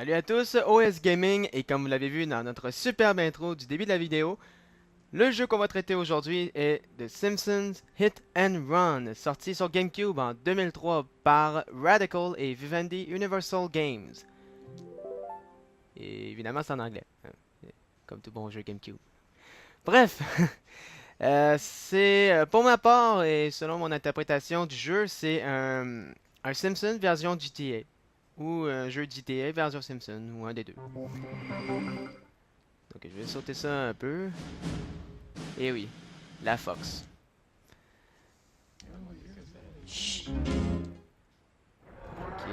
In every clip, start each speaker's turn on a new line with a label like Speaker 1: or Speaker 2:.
Speaker 1: Salut à tous, OS Gaming, et comme vous l'avez vu dans notre superbe intro du début de la vidéo, le jeu qu'on va traiter aujourd'hui est The Simpsons Hit and Run, sorti sur GameCube en 2003 par Radical et Vivendi Universal Games. Et évidemment c'est en anglais, hein, comme tout bon jeu GameCube. Bref, pour ma part et selon mon interprétation du jeu, c'est un Simpsons version GTA. Ou un jeu GTA version Simpson, ou un des deux. Donc je vais sauter ça un peu. Et oui, la Fox. Ok.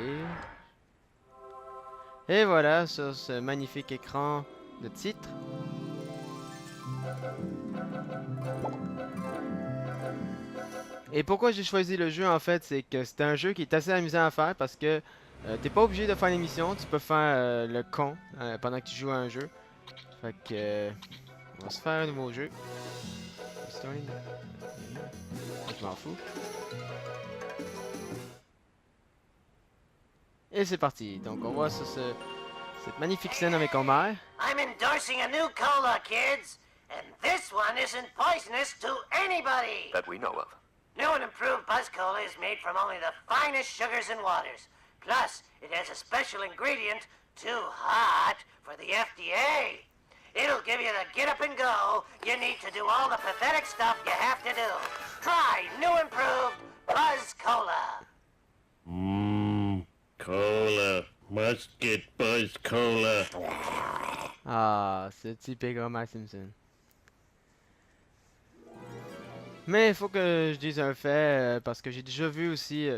Speaker 1: Et voilà, sur ce magnifique écran de titre. Et pourquoi j'ai choisi le jeu en fait, c'est que c'est un jeu qui est assez amusant à faire parce que t'es pas obligé de faire les missions, tu peux faire le con pendant que tu joues à un jeu. Fait que on va se faire un nouveau jeu. Je m'en fous. Et c'est parti. Donc on voit cette magnifique scène avec Homer.
Speaker 2: I'm endorsing a new cola, kids. And this one isn't poisonous to anybody.
Speaker 3: That we know of.
Speaker 2: New and improved Buzz Cola is made from only the finest sugars and waters. Plus, it has a special ingredient, too hot for the FDA. It'll give you the get up and go you need to do all the pathetic stuff you have to do. Try new improved Buzz Cola.
Speaker 4: Cola. Must get Buzz Cola.
Speaker 1: Ah, c'est typique Homer Simpson. Mais il faut que je dise un fait, parce que j'ai déjà vu aussi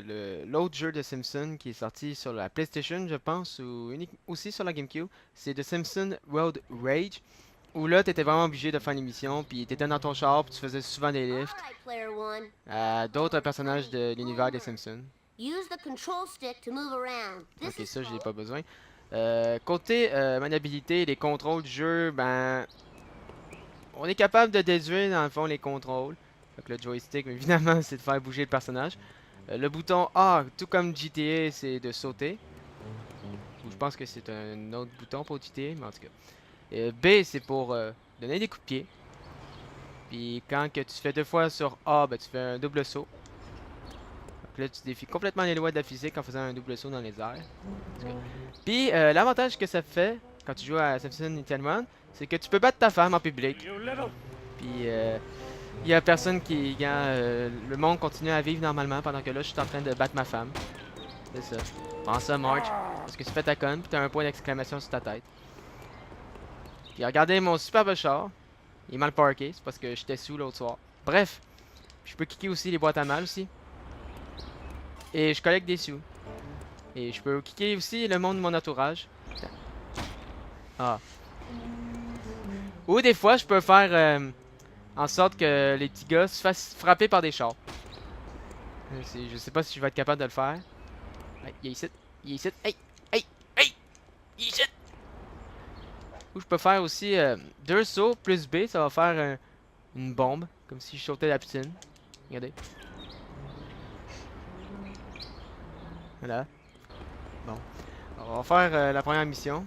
Speaker 1: l'autre jeu de Simpson qui est sorti sur la PlayStation, je pense, ou aussi sur la GameCube. C'est The Simpsons Road Rage, où là, t'étais vraiment obligé de faire une émission, puis t'étais dans ton char, puis tu faisais souvent des lifts
Speaker 5: Alright, player one.
Speaker 1: à d'autres personnages de l'univers des Simpsons.
Speaker 5: Use the control stick to move around. This
Speaker 1: Ok,
Speaker 5: is
Speaker 1: ça, je n'ai
Speaker 5: called-
Speaker 1: pas besoin. Côté maniabilité, les contrôles du jeu, ben, on est capable de déduire dans le fond les contrôles. Fait que le joystick, évidemment, c'est de faire bouger le personnage. Le bouton A, tout comme GTA, c'est de sauter. Ou je pense que c'est un autre bouton pour GTA, mais en tout cas. B, c'est pour donner des coups de pied. Puis quand que tu fais deux fois sur A, ben, tu fais un double saut. Donc là, tu défies complètement les lois de la physique en faisant un double saut dans les airs. Puis l'avantage que ça fait quand tu joues à Simpson Hit and Run, c'est que tu peux battre ta femme en public. Puis il y a personne qui. Le monde continue à vivre normalement pendant que là, je suis en train de battre ma femme. C'est ça. Prends ça, Marge. Parce que tu fais ta conne, puis t'as un point d'exclamation sur ta tête. Puis regardez mon superbe char. Il est mal parké, c'est parce que j'étais sous l'autre soir. Bref, je peux kicker aussi les boîtes à mal aussi. Et je collecte des sous. Et je peux kicker aussi le monde de mon entourage. Ah. Ou des fois, je peux faire en sorte que les petits gars se fassent frapper par des chars. Je sais pas si je vais être capable de le faire. Hey, il est ici. Il est ici. Hey! Hey! Hey! Il est ici! Ou je peux faire aussi deux sauts plus B, ça va faire une bombe. Comme si je sautais la piscine. Regardez. Voilà. Bon. On va faire la première mission.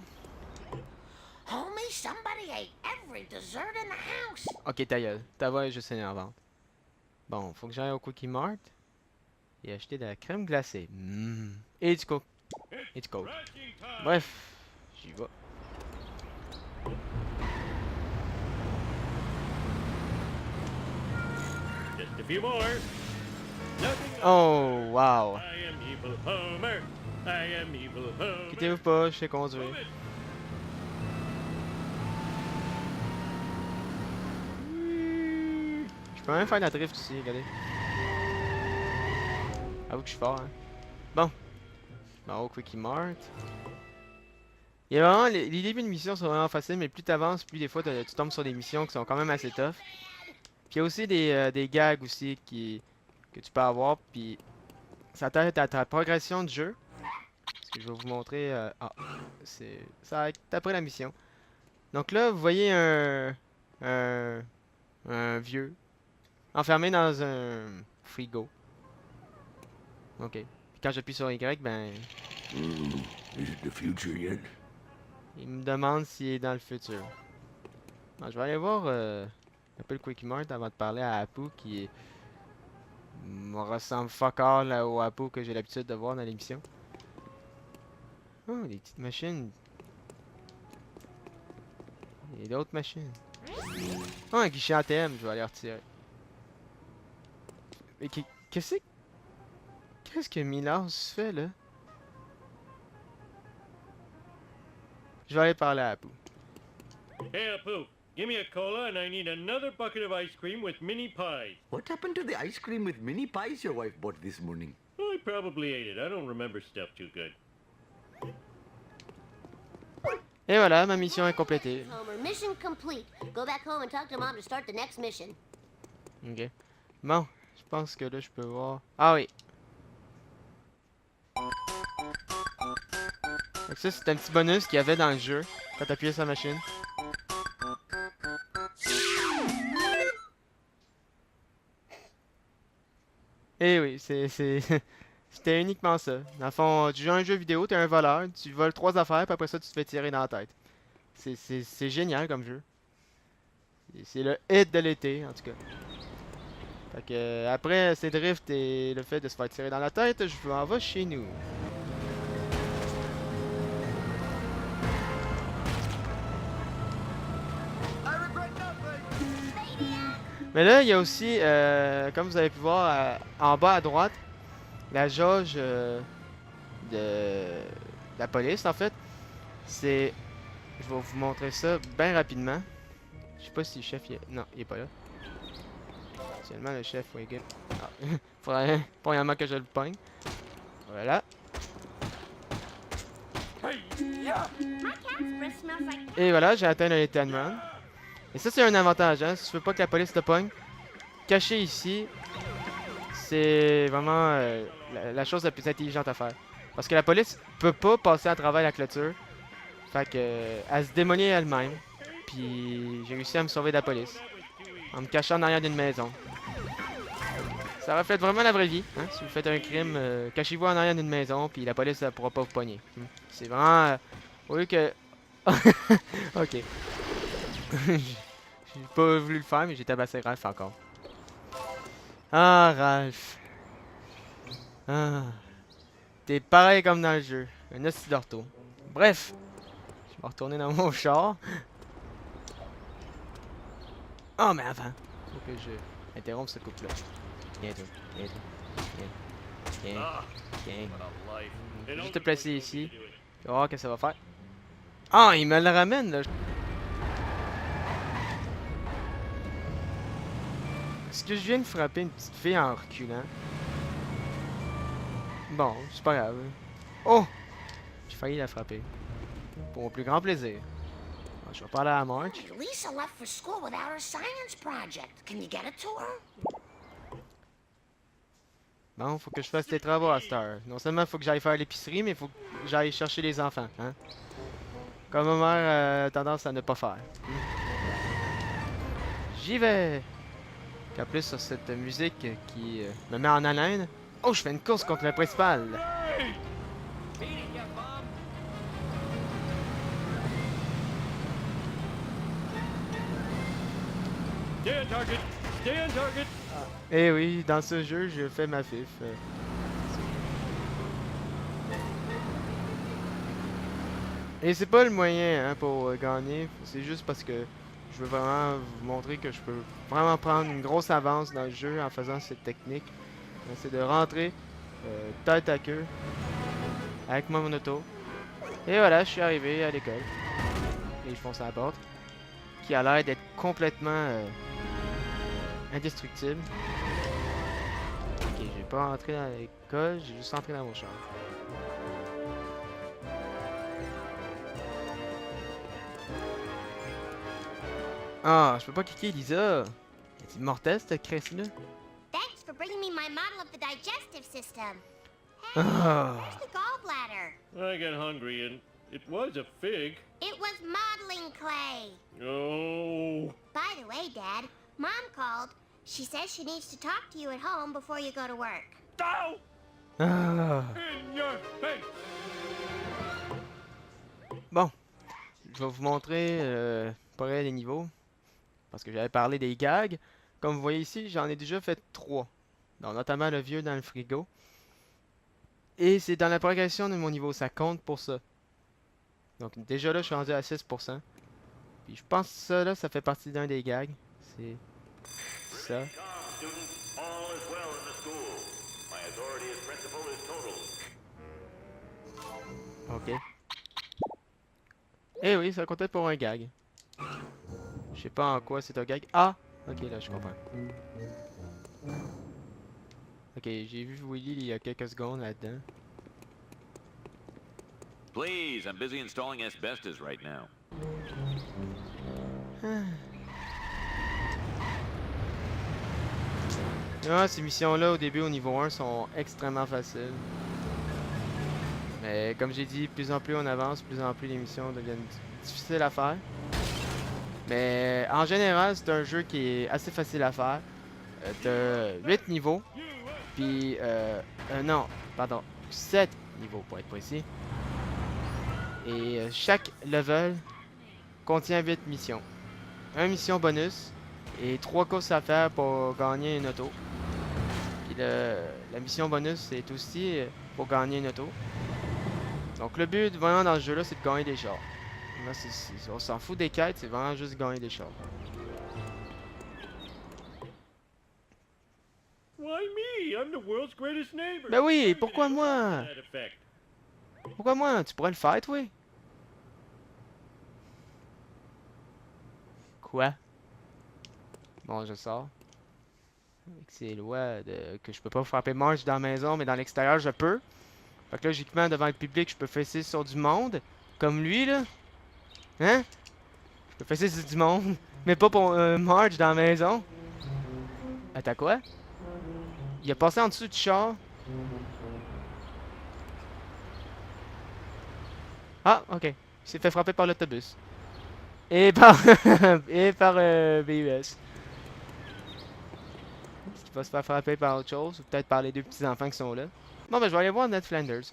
Speaker 2: Homie, somebody ate every dessert in the house.
Speaker 1: Ok, ta gueule. Ta voix est juste énervante. Bon, faut que j'aille au Cookie Mart et acheter de la crème glacée. Et du coke. Et du coke. Bref, j'y vais.
Speaker 4: Just a few more. Nothing
Speaker 1: Oh, wow.
Speaker 4: I am evil Homer. I am evil Homer.
Speaker 1: Quittez-vous pas, je sais conduire.
Speaker 4: Move it.
Speaker 1: Je peux même faire de la drift aussi, regardez. Avoue que je suis fort, hein. Bon. Bon, au Quickie Mart. Il y a vraiment, les débuts de mission sont vraiment faciles, mais plus t'avances, plus des fois tu tombes sur des missions qui sont quand même assez tough. Puis il y a aussi des gags aussi que tu peux avoir, puis ça t'aide à ta progression de jeu. Parce que je vais vous montrer. C'est ça va être après la mission. Donc là, vous voyez un vieux enfermé dans un frigo. Ok. Puis quand j'appuie sur Y, ben.
Speaker 6: Is it the future yet?
Speaker 1: Il me demande s'il est dans le futur. Bon, je vais aller voir un peu le Quick Mart avant de parler à Apu qui me ressemble fuck all au Apu que j'ai l'habitude de voir dans l'émission. Oh, des petites machines. Et d'autres machines. Oh, un guichet ATM, je vais aller retirer. Mais qu'est-ce que Milas fait là? Je vais aller parler à Apu.
Speaker 4: Hey, Apu, give me a cola and I need another bucket of ice cream with mini pies.
Speaker 3: What happened to the ice cream with mini pies your wife bought this morning?
Speaker 4: I probably ate it. I don't remember stuff too good.
Speaker 1: Et voilà, ma mission est complétée.
Speaker 5: Homer, mission complete. Go back home and talk to Mom to start the next mission.
Speaker 1: Ok. Bon, je pense que là je peux voir. Ah oui. Donc ça c'est un petit bonus qu'il y avait dans le jeu quand t'appuyais sur la machine. Eh oui, c'était uniquement ça. Dans le fond, tu joues à un jeu vidéo, t'es un voleur, tu voles 3 affaires, puis après ça tu te fais tirer dans la tête. C'est génial comme jeu. C'est le hit de l'été, en tout cas. Fait que, après ces drifts et le fait de se faire tirer dans la tête, je m'en vais chez nous. Mais là, il y a aussi, comme vous avez pu voir en bas à droite, la jauge de la police, en fait. C'est... Je vais vous montrer ça bien rapidement. Je sais pas si le chef... Non, il est pas là. Actuellement, le chef, Wigan. Ah. Faudrait premièrement que je le pogne. Voilà. Et voilà, j'ai atteint le hit and run. Et ça, c'est un avantage, hein. Si tu veux pas que la police te pogne, caché ici, c'est vraiment la chose la plus intelligente à faire. Parce que la police peut pas passer à travers la clôture. Fait que, elle se démolit elle-même. Puis j'ai réussi à me sauver de la police. En me cachant en arrière d'une maison. Ça reflète vraiment la vraie vie. Hein? Si vous faites un crime, cachez-vous en arrière d'une maison, puis la police ne pourra pas vous pogner. C'est vraiment... au lieu que... Ok. J'ai pas voulu le faire, mais j'ai tabassé Ralph encore. Ah, Ralph. Ah. T'es pareil comme dans le jeu. Un hostie d'orto. Bref. Je vais retourner dans mon char. Oh, mais avant. Faut que je interrompe ce couple-là. Viens, toi. Viens, toi. Viens. Viens. Je vais juste te placer ici. Tu vas voir ce que ça va faire. Ah, il me le ramène, là. Est-ce que je viens de frapper une petite fille en reculant? Bon, c'est pas grave. Oh! J'ai failli la frapper. Pour mon plus grand plaisir. Alors, je vais parler à March.
Speaker 2: Lisa left for school without her science project. Can you get it to her?
Speaker 1: Bon, faut que je fasse tes travaux à cette heure. Non seulement faut que j'aille faire l'épicerie, mais faut que j'aille chercher les enfants, hein? Comme ma mère a tendance à ne pas faire. J'y vais! Puis en plus, sur cette musique qui me met en haleine. Oh, je fais une course contre le principal!
Speaker 4: Stay on target! Stay on target!
Speaker 1: Eh oui, dans ce jeu, je fais ma fif. Et c'est pas le moyen hein, pour gagner, c'est juste parce que je veux vraiment vous montrer que je peux vraiment prendre une grosse avance dans le jeu en faisant cette technique. C'est de rentrer tête à queue avec mon auto. Et voilà, je suis arrivé à l'école. Et je fonce à la porte. Qui a l'air d'être complètement indestructible. Ok, j'ai pas entré dans l'école, j'ai juste entré dans mon char. Ah, je peux pas cliquer, Lisa. C'est mortel cette crèche-là.
Speaker 5: Thanks for bringing me my model of the digestive system. Hey,
Speaker 1: Ah.
Speaker 5: where's the gallbladder?
Speaker 4: I got hungry and it was a fig.
Speaker 5: It was modeling clay.
Speaker 4: Oh.
Speaker 5: By the way, Dad, Mom called. She says she needs to talk to you at home before you go to work.
Speaker 4: Ow!
Speaker 1: Ah.
Speaker 4: In your face!
Speaker 1: Bon. je vais vous montrer pas vrai les niveaux. Parce que j'avais parlé des gags. Comme vous voyez ici, j'en ai déjà fait 3. Donc, notamment le vieux dans le frigo. Et c'est dans la progression de mon niveau, ça compte pour ça. Donc déjà là, je suis rendu à 6%. Puis je pense que ça là, ça fait partie d'un des gags. C'est ça. Ok. Eh oui, ça comptait pour un gag. Je sais pas en quoi c'est un gag. Ah! Ok, là, je comprends. Ok, j'ai vu Willy il y a quelques secondes là-dedans.
Speaker 6: Please, I'm busy installing asbestos right now.
Speaker 1: Ah, ces missions-là, au début, au niveau 1, sont extrêmement faciles. Mais comme j'ai dit, plus en plus on avance, plus en plus les missions deviennent difficiles à faire. Mais en général, c'est un jeu qui est assez facile à faire. T'as 8 niveaux. Puis, non, pardon, 7 niveaux pour être précis. Et chaque level contient 8 missions. Une mission bonus et 3 courses à faire pour gagner une auto. Puis la mission bonus est aussi pour gagner une auto. Donc le but vraiment dans ce jeu là c'est de gagner des chars. Là, on s'en fout des quêtes, c'est vraiment juste gagner des chars.
Speaker 4: Why me? I'm the world's greatest neighbor.
Speaker 1: Ben oui,
Speaker 4: I'm
Speaker 1: pourquoi
Speaker 4: gonna
Speaker 1: moi?
Speaker 4: that effect.
Speaker 1: Pourquoi moi? Tu pourrais le faire, toi? Quoi? Bon, je sors. Avec ces lois que je peux pas frapper Marge dans la maison, mais dans l'extérieur, je peux. Fait que logiquement, devant le public, je peux fesser sur du monde. Comme lui, là. Hein? Je peux fesser sur du monde. Mais pas pour Marge dans la maison. Attends, quoi? Il a passé en dessous du char. Ah, ok. Il s'est fait frapper par l'autobus. Et par... et par BUS. Est-ce qu'il va se faire frapper par autre chose? Ou peut-être par les deux petits-enfants qui sont là? Bon, ben, je vais aller voir Ned Flanders.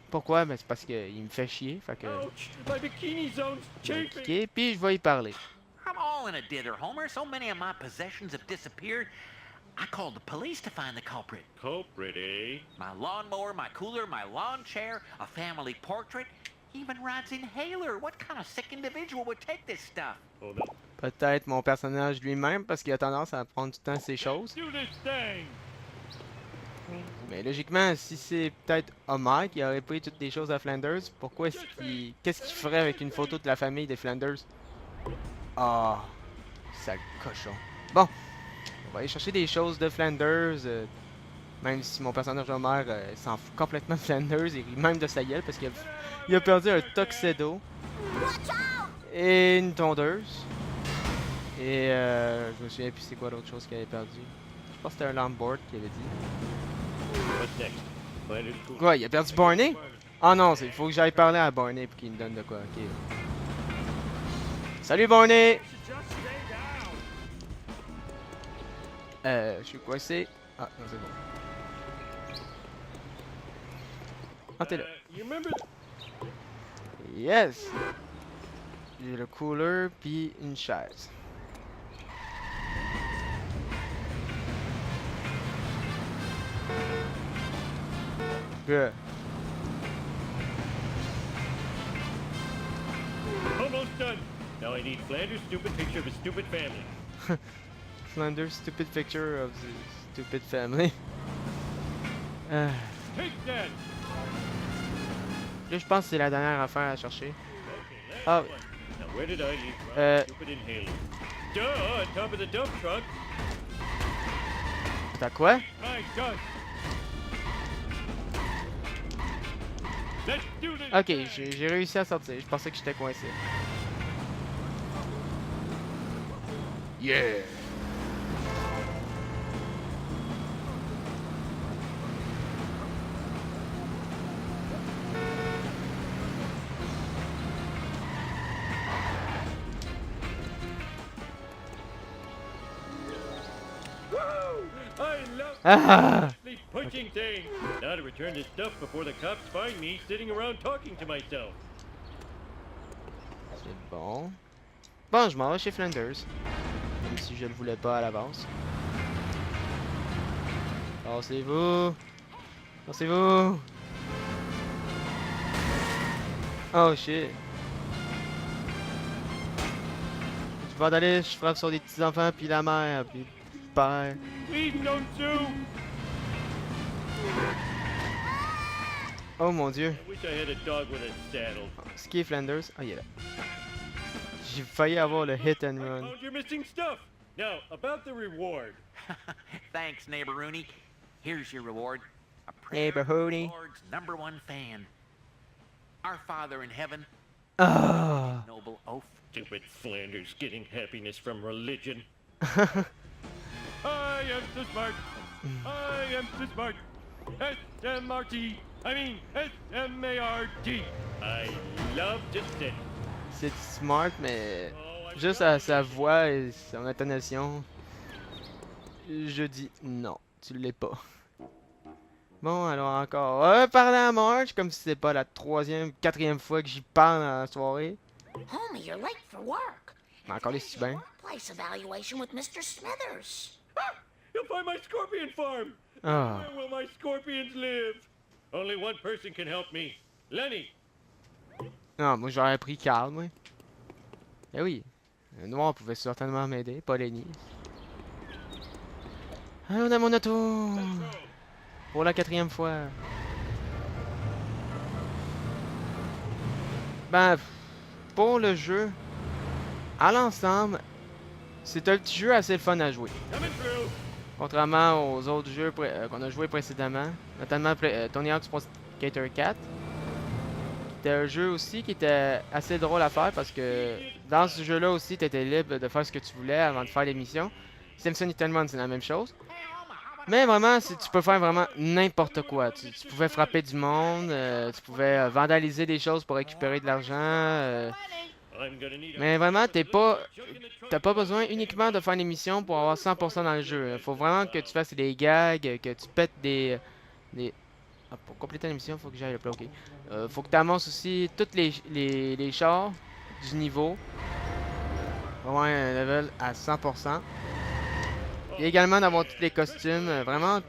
Speaker 1: Pourquoi? Ben, c'est parce qu'il me fait chier. Fait que...
Speaker 4: Ouch! My bikini zone's
Speaker 1: je vais
Speaker 4: chafing.
Speaker 1: cliquer, puis je vais y parler.
Speaker 6: I'm all in a dither, Homer. So many of my possessions have disappeared. I called the police to find the culprit.
Speaker 4: Culprit, eh?
Speaker 6: My lawnmower, my cooler, my lawn chair, a family portrait, even Rod's inhaler. What kind of sick individual would take this stuff?
Speaker 4: Hold up.
Speaker 1: Peut-être mon personnage lui-même, parce qu'il a tendance à prendre du temps ses choses.
Speaker 4: Do this thing.
Speaker 1: Mais logiquement, si c'est peut-être Homer qui aurait pris toutes les choses à Flanders, pourquoi est-ce qu'il... Qu'est-ce qu'il ferait avec une photo de la famille des Flanders? Ah, sale cochon. Bon, on va aller chercher des choses de Flanders, même si mon personnage Homer s'en fout complètement de Flanders, et même de sa gueule, parce qu'il a perdu un tuxedo, et une tondeuse, et je me souviens plus c'est quoi l'autre chose qu'il avait perdu. Je pense que c'était un longboard qu'il avait dit.
Speaker 4: What's next? Flanders cool.
Speaker 1: Quoi, il a perdu Barney? Ah non, il faut que j'aille parler à Barney pour qu'il me donne de quoi, ok. Salut Barney! Je suis coincé. Ah, non, c'est bon. Ah, t'es là.
Speaker 4: You remember?
Speaker 1: Yes! J'ai le cooler puis une chaise. Good.
Speaker 4: Almost done. Now I need Flanders' stupid picture of his stupid family.
Speaker 1: Flanders' stupid picture of the stupid family.
Speaker 4: Take that.
Speaker 1: Là, je pense que c'est la dernière affaire à chercher.
Speaker 4: Okay, last
Speaker 1: Oh.
Speaker 4: one. Now where did I leave
Speaker 1: Uh.
Speaker 4: Rod's stupid inhaler? Duh, on top of the dump truck.
Speaker 1: T'as quoi?
Speaker 4: My God. Let's do this.
Speaker 1: Ok,
Speaker 4: thing.
Speaker 1: j'ai réussi à sortir. Je pensais que j'étais coincé. Yeah!
Speaker 4: Woo! I love
Speaker 1: Ah!
Speaker 4: this punching thing. Now to return this stuff before the cops find me sitting around talking to myself.
Speaker 1: C'est bon. Bon, je m'en vais chez Flanders. Même si je le voulais pas à l'avance. Passez-vous. Passez-vous. Oh shit. Je vais d'aller, je frappe sur des petits enfants, puis la mère, puis le père.
Speaker 4: Please don't sue.
Speaker 1: Oh mon dieu.
Speaker 4: I wish I had a dog with a saddle.
Speaker 1: Ce qui est Flanders? Ah, il est là. J'ai failli avoir le hit and
Speaker 4: I
Speaker 1: run.
Speaker 4: found your missing stuff. Now, about the reward.
Speaker 6: Thanks, neighbor Rooney. Here's your reward. A prayer
Speaker 1: Neighbor
Speaker 6: from the
Speaker 1: Rooney.
Speaker 6: Lord's #1 fan. Our Father in heaven,
Speaker 1: Ah.
Speaker 6: noble oath.
Speaker 4: Stupid Flanders getting happiness from religion. I am so smart. I am so smart. S-M-R-T. I mean, S-M-A-R-T. I love to sit.
Speaker 1: C'est smart, mais
Speaker 4: Oh, I
Speaker 1: juste à sa voix et son intonation, je dis non, tu l'es pas. Bon, alors encore, parler à Marge, comme si c'était pas la troisième, quatrième fois que j'y parle dans la soirée.
Speaker 2: Homie, you're late for work.
Speaker 1: Mais encore les
Speaker 2: Finish
Speaker 1: Stubins.
Speaker 2: your workplace evaluation with Mr. Smithers.
Speaker 4: Ah! You'll find my scorpion farm.
Speaker 1: Ah,
Speaker 4: Where will my scorpions live? Only one person can help me. Lenny.
Speaker 1: non, moi j'aurais pris Carl, moi. Eh oui, le noir pouvait certainement m'aider, pas Lenny. Ah, on a mon auto! Pour la quatrième fois. Ben, pour le jeu, à l'ensemble, c'est un petit jeu assez le fun à jouer.
Speaker 4: Coming through.
Speaker 1: Contrairement aux autres jeux qu'on a joué précédemment, notamment Tony Hawk's Pro Skater 4. C'était un jeu aussi qui était assez drôle à faire parce que dans ce jeu-là aussi, tu étais libre de faire ce que tu voulais avant de faire les missions. Simpson Hit and Run, c'est la même chose. Mais vraiment, tu peux faire vraiment n'importe quoi. Tu pouvais frapper du monde, tu pouvais vandaliser des choses pour récupérer de l'argent.
Speaker 4: I'm gonna need a
Speaker 1: Mais vraiment,
Speaker 4: jug in the
Speaker 1: t'as
Speaker 4: truck.
Speaker 1: pas besoin uniquement de faire les missions pour avoir 100% dans le jeu. Faut vraiment que tu fasses des gags, que tu pètes des... Ah, pour compléter la mission, faut que j'aille le bloquer. Faut que tu amasses aussi tous les chars du niveau. Vraiment un level à 100%. Et également d'avoir tous les costumes. Vraiment,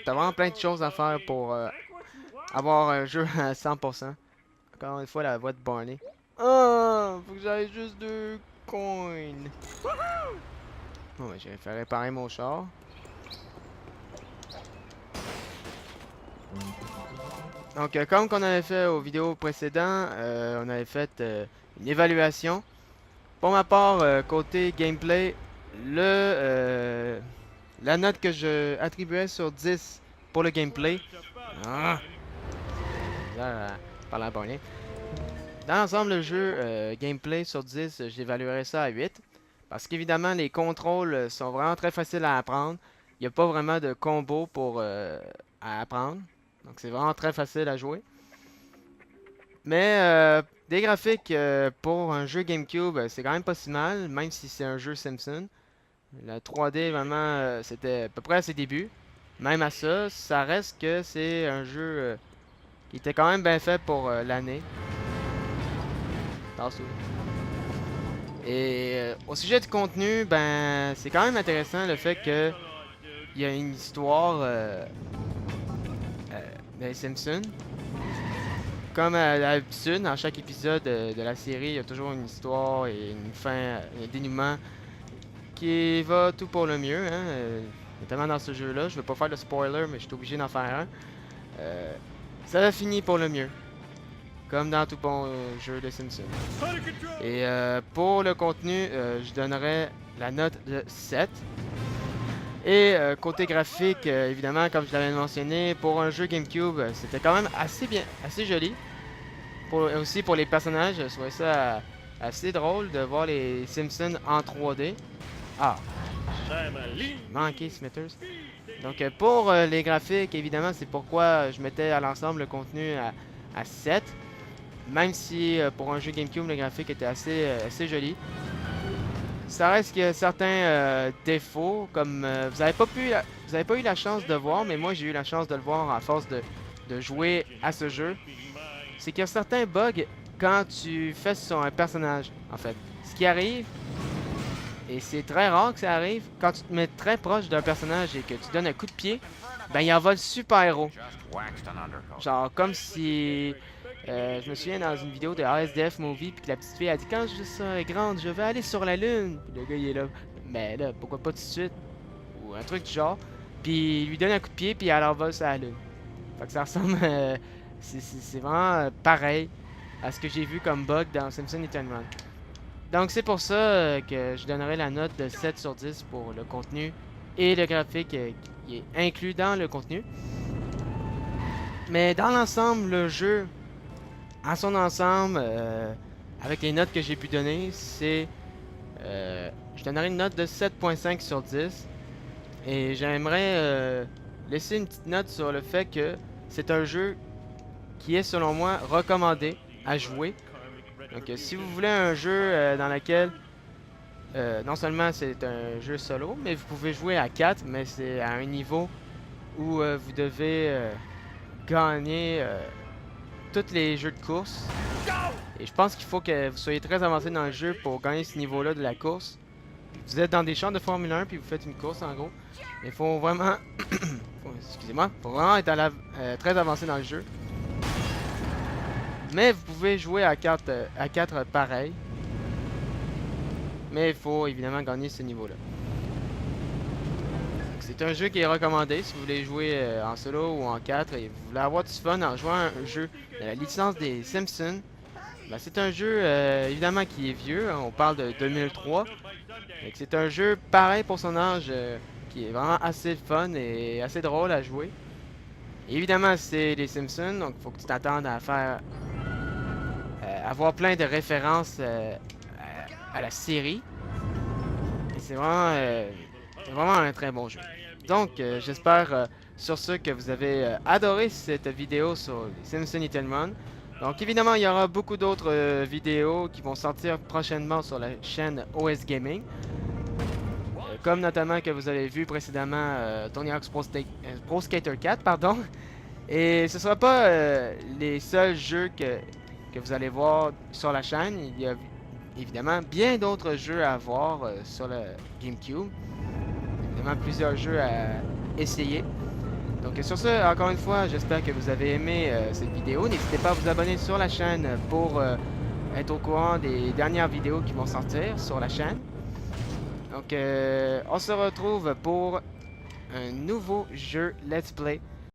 Speaker 1: t'as vraiment plein de choses à faire pour avoir un jeu à 100%. Encore une fois, la voix de Barney. Ah, faut que j'aille juste 2 coins. Bon, ben, j'ai fait réparer mon char. Donc, comme qu'on avait fait aux vidéos précédentes, on avait fait une évaluation. Pour ma part, côté gameplay, la note que je attribuais sur 10 pour le gameplay. Ah! Là, parlant à Barney. Dans l'ensemble, le jeu gameplay sur 10, j'évaluerais ça à 8. Parce qu'évidemment, les contrôles sont vraiment très faciles à apprendre. Il n'y a pas vraiment de combo pour à apprendre. Donc c'est vraiment très facile à jouer. Mais des graphiques pour un jeu GameCube, c'est quand même pas si mal, même si c'est un jeu Simpson. La 3D, vraiment, c'était à peu près à ses débuts. Même à ça, ça reste que c'est un jeu qui était quand même bien fait pour l'année. Et au sujet du contenu, ben c'est quand même intéressant le fait que il y a une histoire des Simpsons. Comme à l'habitude, dans chaque épisode de la série, il y a toujours une histoire et une fin, un dénouement qui va tout pour le mieux, hein, notamment dans ce jeu-là. Je vais pas faire de spoiler, mais je suis obligé d'en faire un. Ça va finir pour le mieux, comme dans tout bon jeu de Simpsons. Et pour le contenu, je donnerais la note de 7. Et côté graphique, évidemment, comme je l'avais mentionné, pour un jeu GameCube, c'était quand même assez bien, assez joli. Aussi pour les personnages, je trouvais ça assez drôle de voir les Simpsons en 3D. Ah, manqué Smithers. Donc pour les graphiques, évidemment, c'est pourquoi je mettais à l'ensemble le contenu à 7. Même si pour un jeu GameCube, le graphique était assez joli. Ça reste qu'il y a certains défauts, comme vous avez pas eu la chance de voir, mais moi j'ai eu la chance de le voir à force de jouer à ce jeu. C'est qu'il y a certains bugs quand tu fais sur un personnage, en fait. Ce qui arrive, et c'est très rare que ça arrive, quand tu te mets très proche d'un personnage et que tu donnes un coup de pied, ben il envole super héros. Genre comme si... je me souviens dans une vidéo de ASDF Movie, puis que la petite fille a dit quand je serai grande, je vais aller sur la lune. Puis le gars il est là, mais là, pourquoi pas tout de suite? Ou un truc du genre. Puis il lui donne un coup de pied, puis elle envole sur la lune. Fait que ça ressemble... c'est vraiment pareil à ce que j'ai vu comme bug dans Simpsons Hit and Run. Donc c'est pour ça que je donnerai la note de 7 sur 10 pour le contenu et le graphique qui est inclus dans le contenu. Mais dans l'ensemble, le jeu, en son ensemble, avec les notes que j'ai pu donner, c'est... je donnerai une note de 7.5 sur 10. Et j'aimerais laisser une petite note sur le fait que c'est un jeu qui est selon moi recommandé à jouer. Donc si vous voulez un jeu dans lequel non seulement c'est un jeu solo, mais vous pouvez jouer à 4, mais c'est à un niveau où vous devez gagner tous les jeux de course. Et je pense qu'il faut que vous soyez très avancé dans le jeu pour gagner ce niveau-là de la course. Vous êtes dans des champs de Formule 1 puis vous faites une course en gros. Il faut vraiment... excusez-moi, faut vraiment être très avancé dans le jeu. Mais vous pouvez jouer à 4 pareil. Mais il faut évidemment gagner ce niveau-là. C'est un jeu qui est recommandé si vous voulez jouer en solo ou en 4 et vous voulez avoir du fun en jouant à un jeu de la licence des Simpsons. Ben, c'est un jeu évidemment qui est vieux, on parle de 2003. C'est un jeu pareil pour son âge qui est vraiment assez fun et assez drôle à jouer. Évidemment c'est les Simpsons, donc il faut que tu t'attendes à faire avoir plein de références à la série. Et c'est vraiment un très bon jeu. Donc j'espère sur ce que vous avez adoré cette vidéo sur les Simpsons Hit and Run. Donc évidemment il y aura beaucoup d'autres vidéos qui vont sortir prochainement sur la chaîne OS Gaming. Comme notamment que vous avez vu précédemment Tony Hawk's Pro Skater 4, pardon. Et ce ne sera pas les seuls jeux que vous allez voir sur la chaîne. Il y a évidemment bien d'autres jeux à voir sur le GameCube. Évidemment plusieurs jeux à essayer. Donc sur ce, encore une fois, j'espère que vous avez aimé cette vidéo. N'hésitez pas à vous abonner sur la chaîne pour être au courant des dernières vidéos qui vont sortir sur la chaîne. Donc on se retrouve pour un nouveau jeu Let's Play